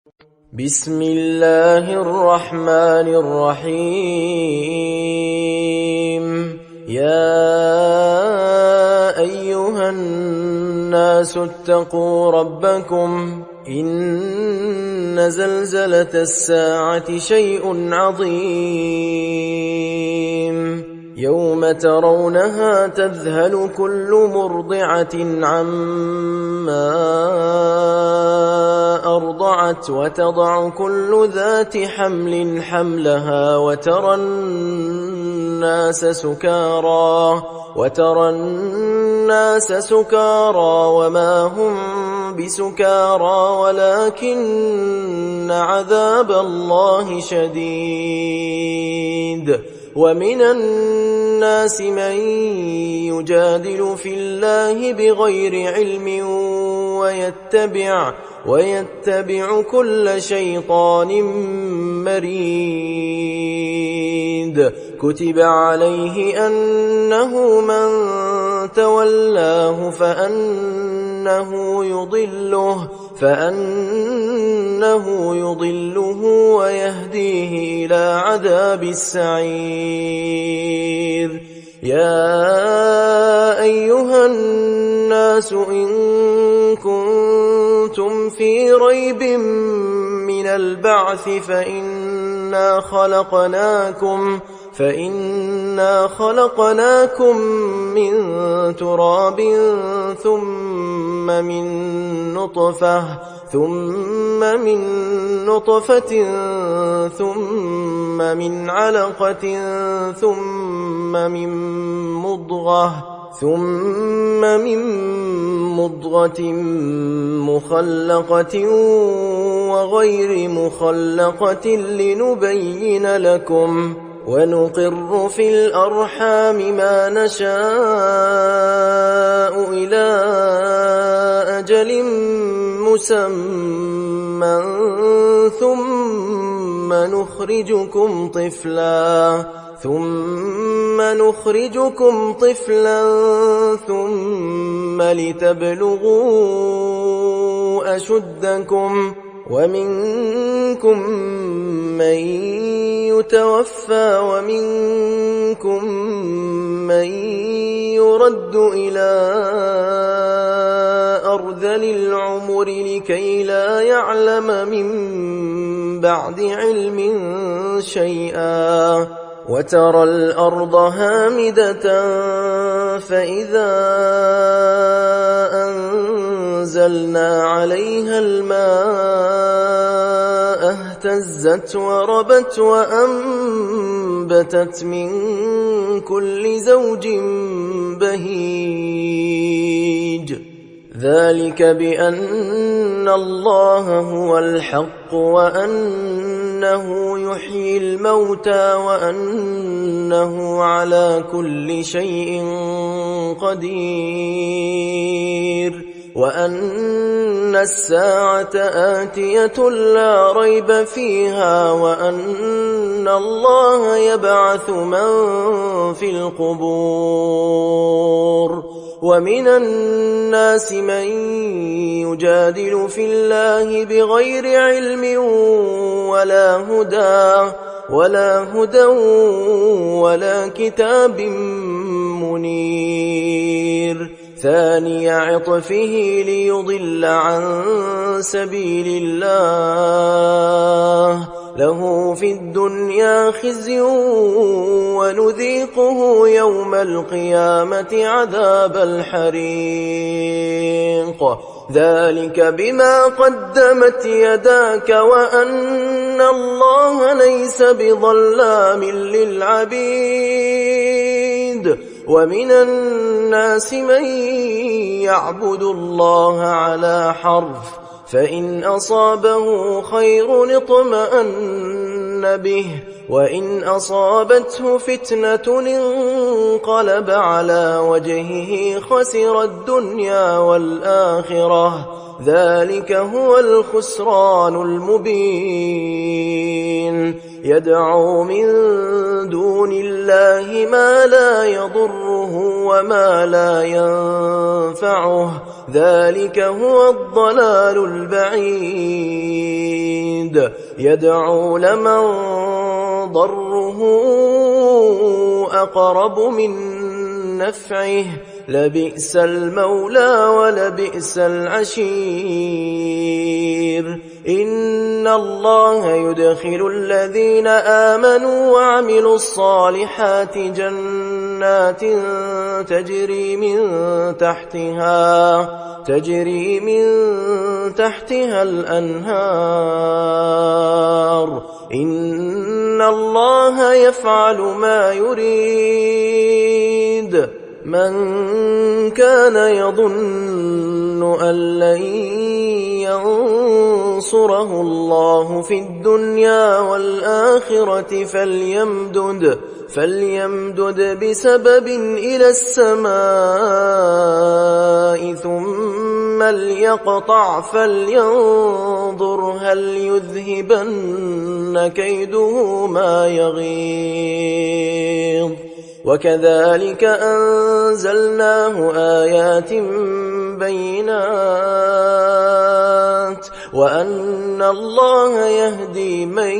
بسم الله الرحمن الرحيم. يا أيها الناس اتقوا ربكم إن زلزلة الساعة شيء عظيم يوم ترونها تذهل كل مرضعة عما أرضعت وتضع كل ذات حمل حملها وترى الناس سكارى وما هم بسكارى ولكن عذاب الله شديد. ومن الناس من يجادل في الله بغير علم ويتبع كل شيطان مريد. كتب عليه أنه من تولاه فأنه يضله ويهديه إلى عذاب السعير. يا أيها الناس إن كنتم في ريب من البعث فإنا خلقناكم من تراب ثم من نطفة ثم من علقة ثم من مضغة مخلقة وغير مخلقة لنبين لكم ونقر في الأرحام ما نشاء إلى أجل مسمى ثم نخرجكم طفلا ثم لتبلغوا أشدكم ومنكم من يتوفى ومنكم من يرد إلى أرذل العمر لكي لا يعلم من بعد علم شيئا. وترى الأرض هامدة فإذا أنزلنا عليها الماء اهتزت وربت وأنبتت من كل زوج بهيج. ذلك بأن الله هو الحق وأنه يحيي الموتى وأنه على كل شيء قدير وأن الساعة آتية لا ريب فيها وأن الله يبعث من في القبور. ومن الناس من يجادل في الله بغير علم ولا هدى ولا كتاب منير. ثاني عطفه ليضل عن سبيل الله له في الدنيا خزي ونذيقه يوم القيامة عذاب الحريق. ذلك بما قدمت يداك وأن الله ليس بظلام للعبيد. ومن الناس من يعبد الله على حرف فإن أصابه خير اطمأن به وإن أصابته فتنة انقلب على وجهه خسر الدنيا والآخرة. ذلك هو الخسران المبين. يدعو من دون الله ما لا يضره وما لا ينفعه. ذلك هو الضلال البعيد. بعيد يدعو لمن ضره أقرب من نفعه لبئس المولى ولبئس العشير إن الله يدخل الذين آمنوا وعملوا الصالحات جنات تجري من تحتها الأنهار إن الله يفعل ما يريد من كان يظن أن لن ينصره الله في الدنيا والآخرة فليمدد بسبب إلى السماء ثم ليقطع فلينظر هل يذهبن كيده ما يغيظ وكذلك أنزلناه آيات بينات وأن الله يهدي من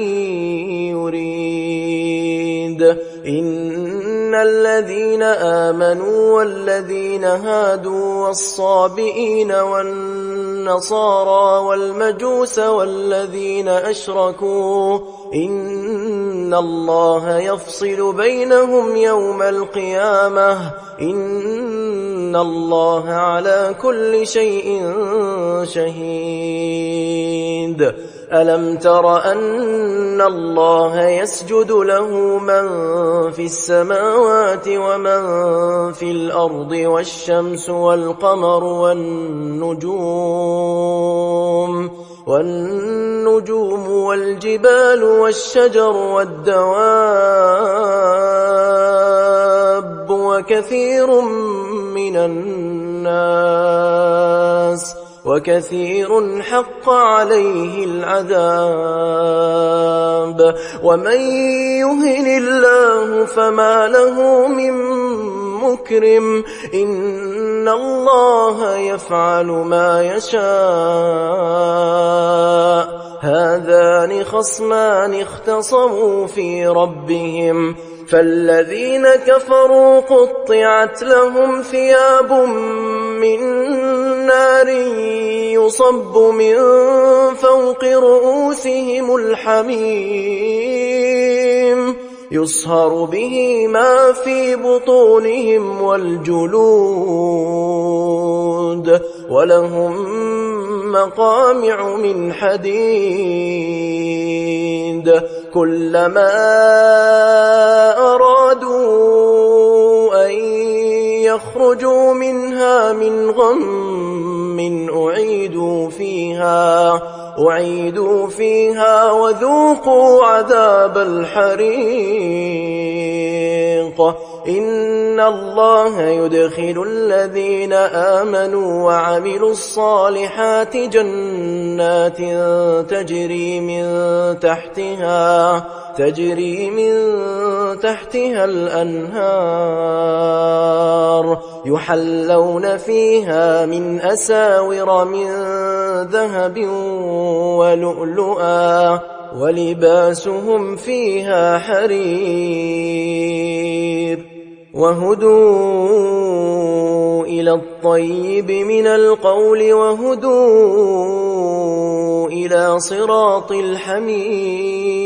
يريد إن الذين آمنوا والذين هادوا والصابئين والنصارى والمجوس والذين أشركوا إن الله يفصل بينهم يوم القيامة إن الله على كل شيء شهيد ألم تر أن الله يسجد له من في السماوات ومن في الأرض والشمس والقمر والنجوم والجبال والشجر والدواب وكثير حق عليه العذاب ومن يهن الله فما له من مكرم إن الله يفعل ما يشاء هذان خصمان اختصموا في ربهم فالذين كفروا قطعت لهم ثياب من نار يصب من فوق رؤوسهم الحميم يصهر به ما في بطونهم والجلود ولهم مقامع من حديد كلما أرادوا أن يخرجوا منها من غم أعيدوا فيها وذوقوا عذاب الحريق إن الله يدخل الذين آمنوا وعملوا الصالحات جنات تجري من تحتها الأنهار يحلون فيها من أساور من ذهب ولؤلؤا ولباسهم فيها حرير وهدوا إلى الطيب من القول وهدوا إلى صراط الحميد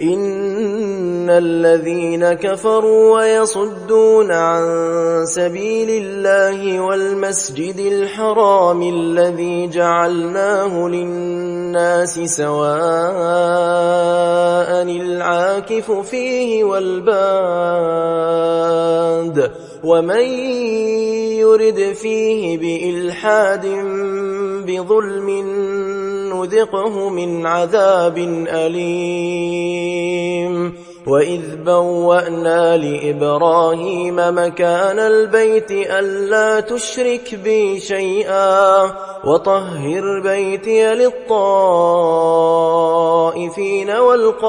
إن الذين كفروا ويصدون عن سبيل الله والمسجد الحرام الذي جعلناه للناس سواء العاكف فيه والباد ومن يرد فيه بإلحاد بظلم نذقه من عذاب أليم وإذ بوأنا لإبراهيم مكان البيت ألا تشرك بي شيئا وطهر بيتي للطائفين والقائمين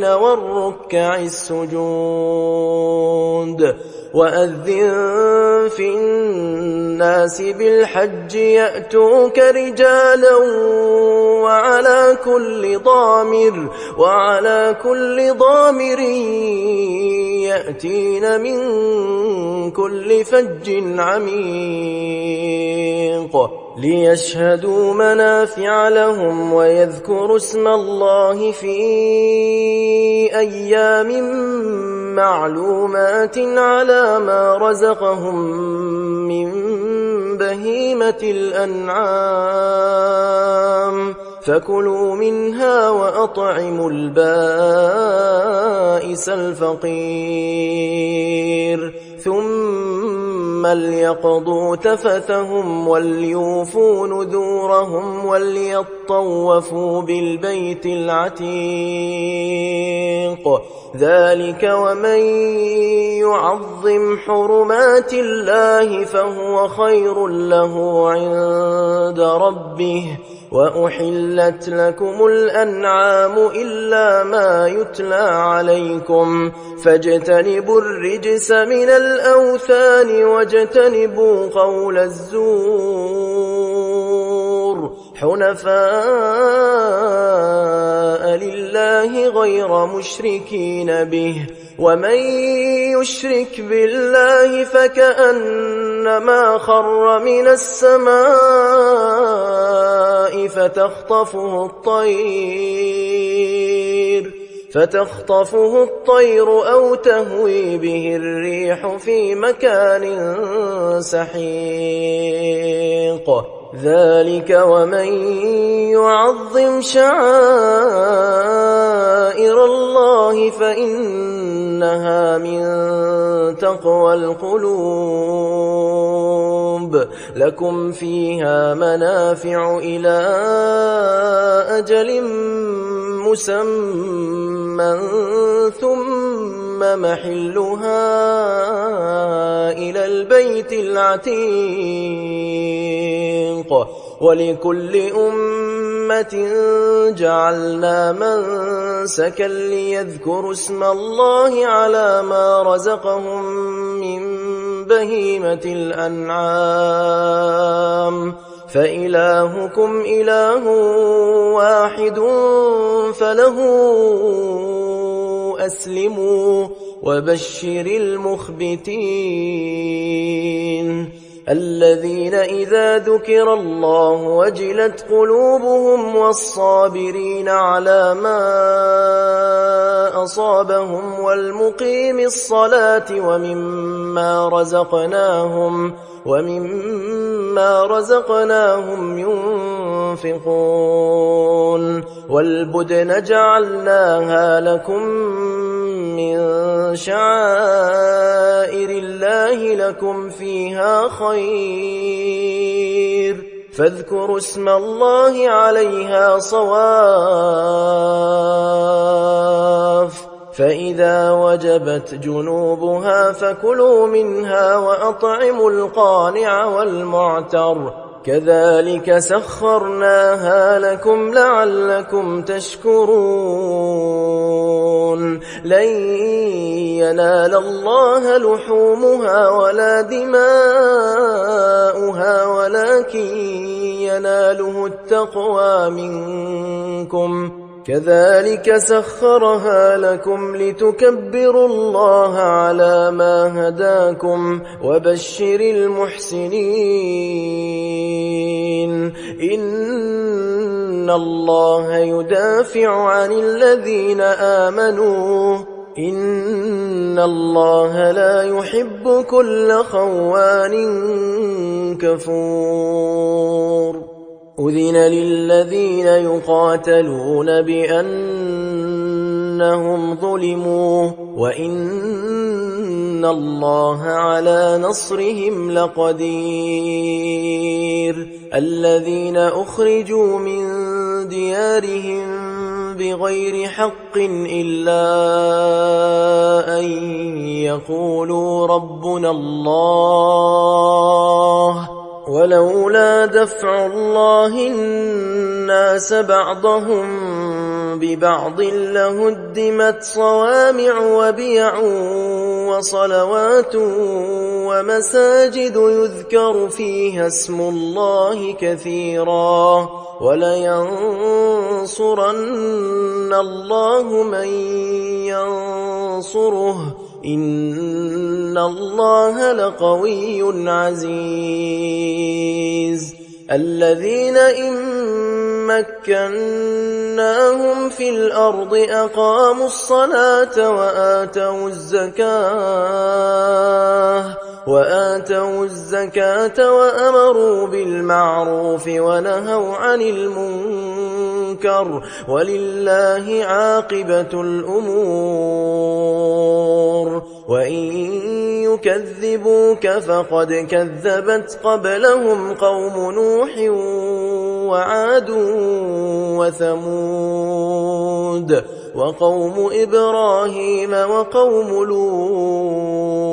والركع السجود وأذن في الناس بالحج يأتوك رجالا وعلى كل ضامر يأتين من كل فج عميق ليشهدوا منافع لهم ويذكروا اسم الله في أيام معلومات على ما رزقهم من بهيمة الأنعام فكلوا منها وأطعموا البائس الفقير ثم ليقضوا تفثهم وليوفوا نذورهم وليطوفوا بالبيت العتيق ذلك ومن يعظم حرمات الله فهو خير له عند ربه وأحلت لكم الأنعام إلا ما يتلى عليكم فاجتنبوا الرجس من الأوثان واجتنبوا قول الزور حنفاء لله غير مشركين به ومن يشرك بالله فكأنما خر من السماء فتخطفه الطير أو تهوي به الريح في مكان سحيق ذلك ومن يعظم شعائر الله فإنها من تقوى القلوب لكم فيها منافع إلى أجل مسمى ثم محلها إلى البيت العتيق ولكل أمة جعلنا منسكا ليذكروا اسم الله على ما رزقهم من بهيمة الأنعام فإلهكم إله واحد فله أسلموا وبشر المخبتين الذين إذا ذكر الله وجلت قلوبهم والصابرين على ما أصابهم والمقيم الصلاة ومما رزقناهم ينفقون والبدن جعلناها لكم من شعائر الله لكم فيها خير فاذكروا اسم الله عليها صواف فإذا وجبت جنوبها فكلوا منها وأطعموا القانع والمعتر كذلك سخرناها لكم لعلكم تشكرون لن ينال الله لحومها ولا دماؤها ولكن يناله التقوى منكم كذلك سخرها لكم لتكبروا الله على ما هداكم وبشر المحسنين إن الله يدافع عن الذين آمنوا إن الله لا يحب كل خوان كفور أذن للذين يقاتلون بأنهم ظلموا وإن الله على نصرهم لقدير الذين أخرجوا من ديارهم بغير حق إلا أن يقولوا ربنا الله ولولا دفع الله الناس بعضهم ببعض لهدمت صوامع وبيع وصلوات ومساجد يذكر فيها اسم الله كثيرا ولينصرن الله من ينصره إن الله لقوي عزيز الذين إن مكناهم في الأرض أقاموا الصلاة وآتوا الزكاة وأمروا بالمعروف ونهوا عن المنكر ولله عاقبة الأمور وإن يكذبوك فقد كذبت قبلهم قوم نوح وعاد وثمود وقوم إبراهيم وقوم لوط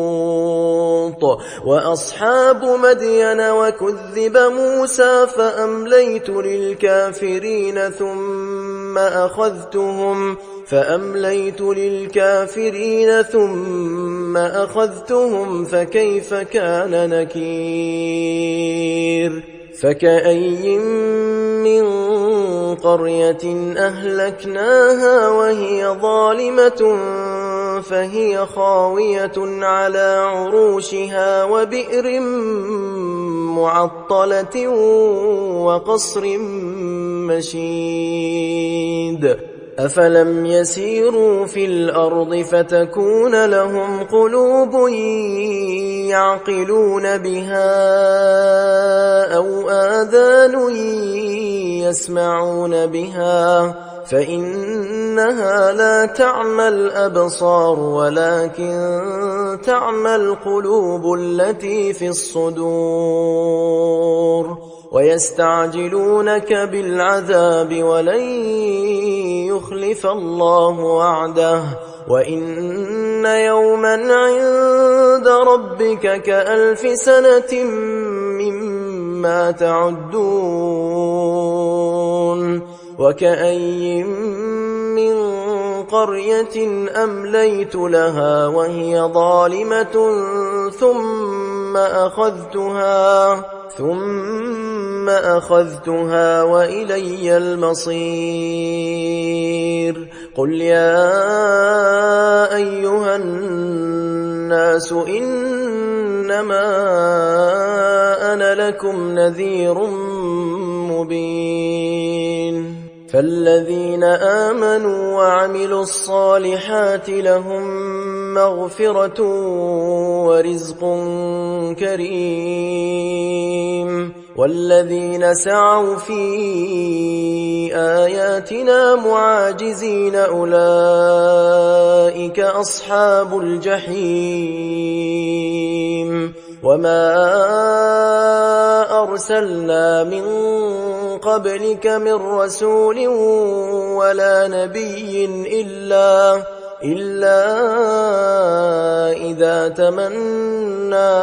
وأصحاب مدين وكذب موسى فأمليت للكافرين ثم أخذتهم فكيف كان نكير فكأي من قرية أهلكناها وهي ظالمة فهي خاوية على عروشها وبئر معطلة وقصر مشيد أفلم يسيروا في الأرض فتكون لهم قلوب يعقلون بها أو آذان يسمعون بها فإنها لا تعمى الأبصار ولكن تعمى القلوب التي في الصدور ويستعجلونك بالعذاب ولن يخلف الله وعده وإن يوما عند ربك كألف سنة مما تعدون وكأي من قرية أمليت لها وهي ظالمة ثم أخذتها وإلي المصير قل يا أيها الناس إنما أنا لكم نذير مبين فالذين آمنوا وعملوا الصالحات لهم مغفرة ورزق كريم والذين سعوا في آياتنا معاجزين أولئك أصحاب الجحيم وما أرسلنا من قبلك من رسول ولا نبي إلا إذا تمنى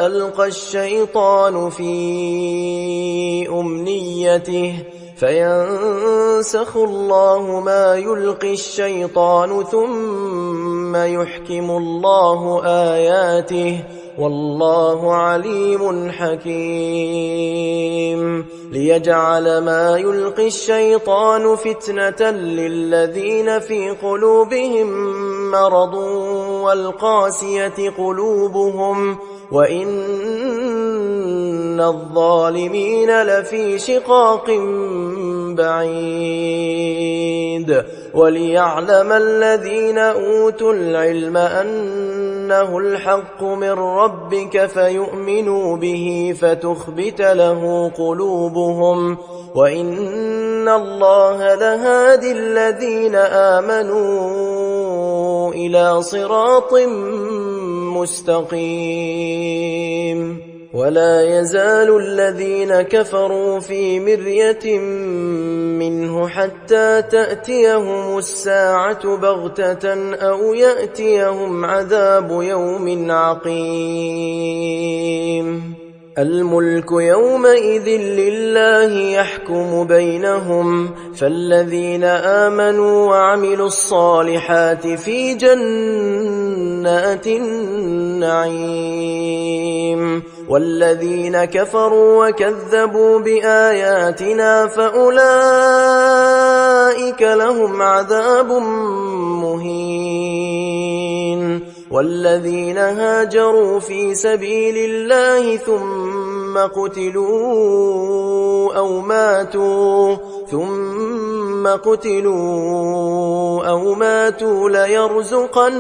ألقى الشيطان في أمنيته فينسخ الله ما يلقي الشيطان ثم يحكم الله آياته والله عليم حكيم ليجعل ما يلقي الشيطان فتنة للذين في قلوبهم مرض والقاسية قلوبهم وإن الظالمين لفي شقاق بعيد وليعلم الذين أوتوا العلم أنه الحق من ربك فيؤمنوا به فتخبت له قلوبهم وإن الله لهادي الذين آمنوا إلى صراط مستقيم ولا يزال الذين كفروا في مرية منه حتى تأتيهم الساعة بغتة أو يأتيهم عذاب يوم عقيم الملك يومئذ لله يحكم بينهم فالذين آمنوا وعملوا الصالحات في جنات النعيم والذين كفروا وكذبوا بآياتنا فأولئك لهم عذاب مهين والذين هاجروا في سبيل الله ثم قتلوا أو ماتوا ليرزقنهم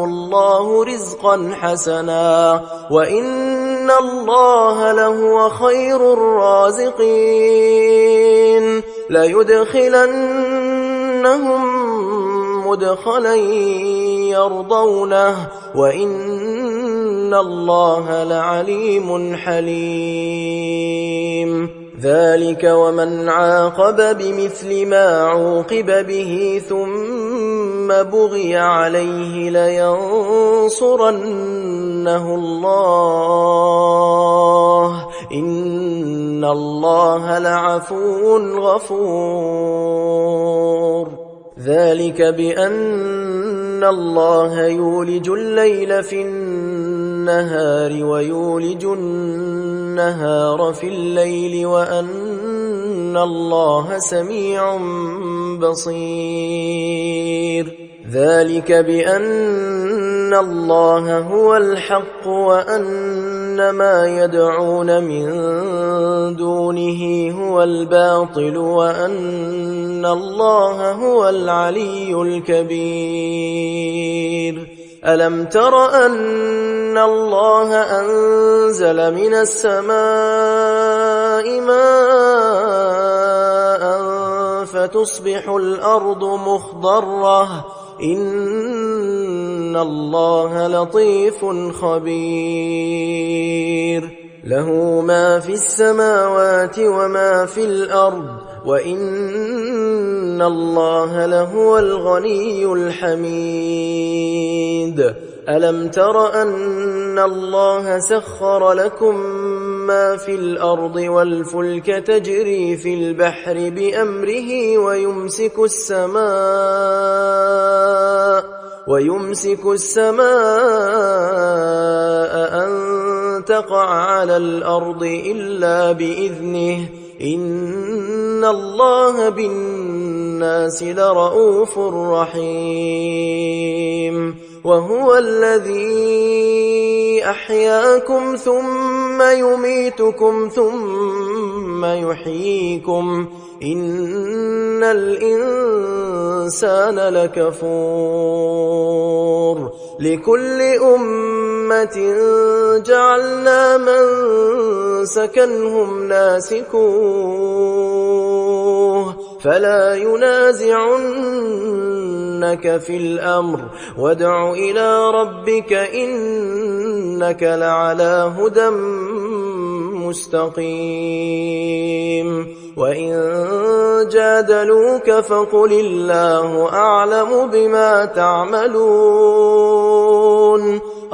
الله رزقا حسنا وإن الله لهو خير الرازقين ليدخلنهم مدخلا يرضونه وإن الله لعليم حليم ذلك ومن عاقب بمثل ما عوقب به ثم بغي عليه لينصرنه الله إن الله لعفو غفور ذلك بأن الله يولج الليل في النهار ويولج النهار في الليل وأن الله سميع بصير ذلك بأن الله هو الحق وأن ما يدعون من دونه هو الباطل وأن الله هو العلي الكبير ألم تر أن الله أنزل من السماء ماء فتصبح الأرض مخضرة إن الله لطيف خبير له ما في السماوات وما في الأرض وإن الله لهو الغني الحميد ألم تر أن الله سخر لكم ما في الأرض والفلك تجري في البحر بأمره ويمسك السماء أن تقع على الأرض إلا بإذنه إن الله بالناس لرءوف رحيم وهو الذي أحياكم ثم يميتكم ثم يحييكم إن الإنسان لكفور لكل أمة جعلنا منسكا هم ناسكوه فلا ينازعنك في الأمر وادع إلى ربك إنك لعلى هدى مستقيم وإن جادلوك فقل الله أعلم بما تعملون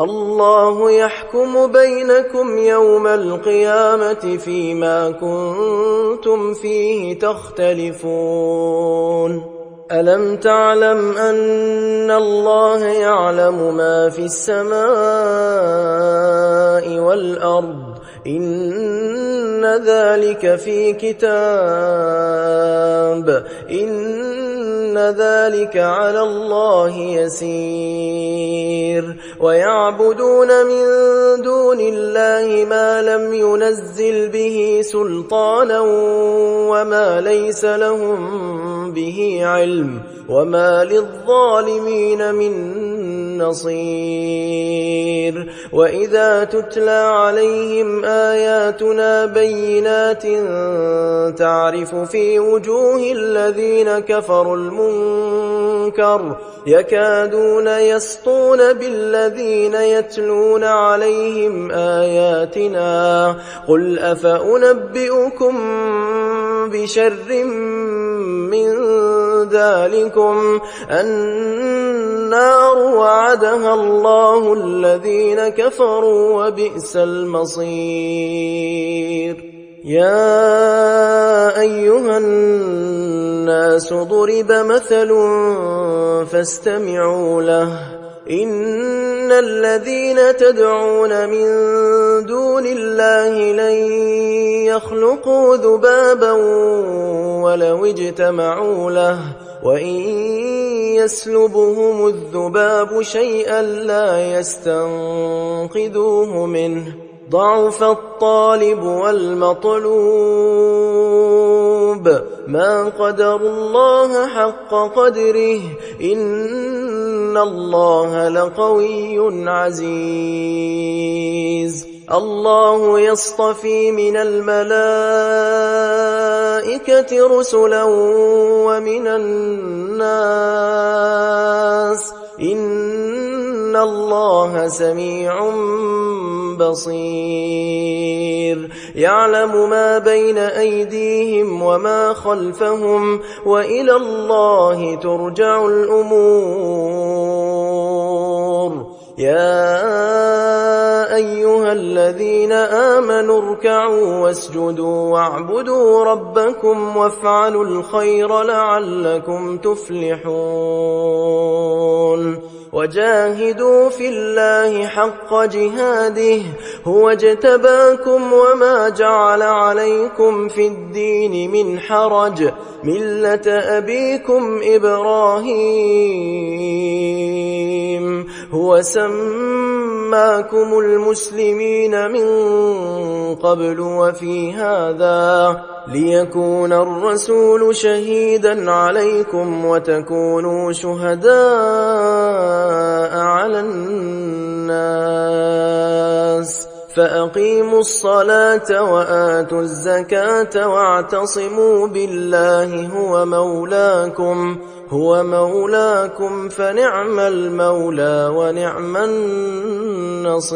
الله يحكم بينكم يوم القيامة فيما كنتم فيه تختلفون ألم تعلم أن الله يعلم ما في السماء والأرض إن ذلك في كتاب إن ذلك على الله يسير ويعبدون من دون الله ما لم ينزل به سلطانا وما ليس لهم به علم وما للظالمين من نصير وإذا تتلى عليهم آياتنا بينات تعرف في وجوه الذين كفروا المنكر يكادون يسطون بالذين يتلون عليهم آياتنا قل أفأنبئكم بشر من ذلكم النار وعدها الله الذين كفروا وبئس المصير. يا أيها الناس ضرب مثل فاستمعوا له إن الذين تدعون من دون الله لن يخلقوا ذبابا ولو اجتمعوا له وإن يسلبهم الذباب شيئا لا يستنقذوه منه ضعف الطالب والمطلوب ما قدروا الله حق قدره إن الله لقوي عزيز. الله يصطفي من الملائكة رسلا ومن الناس إن الله سميع بصير. يعلم ما بين أيديهم وما خلفهم وإلى الله ترجع الأمور. يا أيها الذين آمنوا اركعوا واسجدوا واعبدوا ربكم وافعلوا الخير لعلكم تفلحون. وجاهدوا في الله حق جهاده هو اجتباكم وما جعل عليكم في الدين من حرج ملة أبيكم إبراهيم هو سماكم المسلمين من قبل وفي هذا ليكون الرسول شهيدا عليكم وتكونوا شهداء على الناس فأقيموا الصلاة وآتوا الزكاة واعتصموا بالله هو مولاكم فنعم المولى ونعم النصير.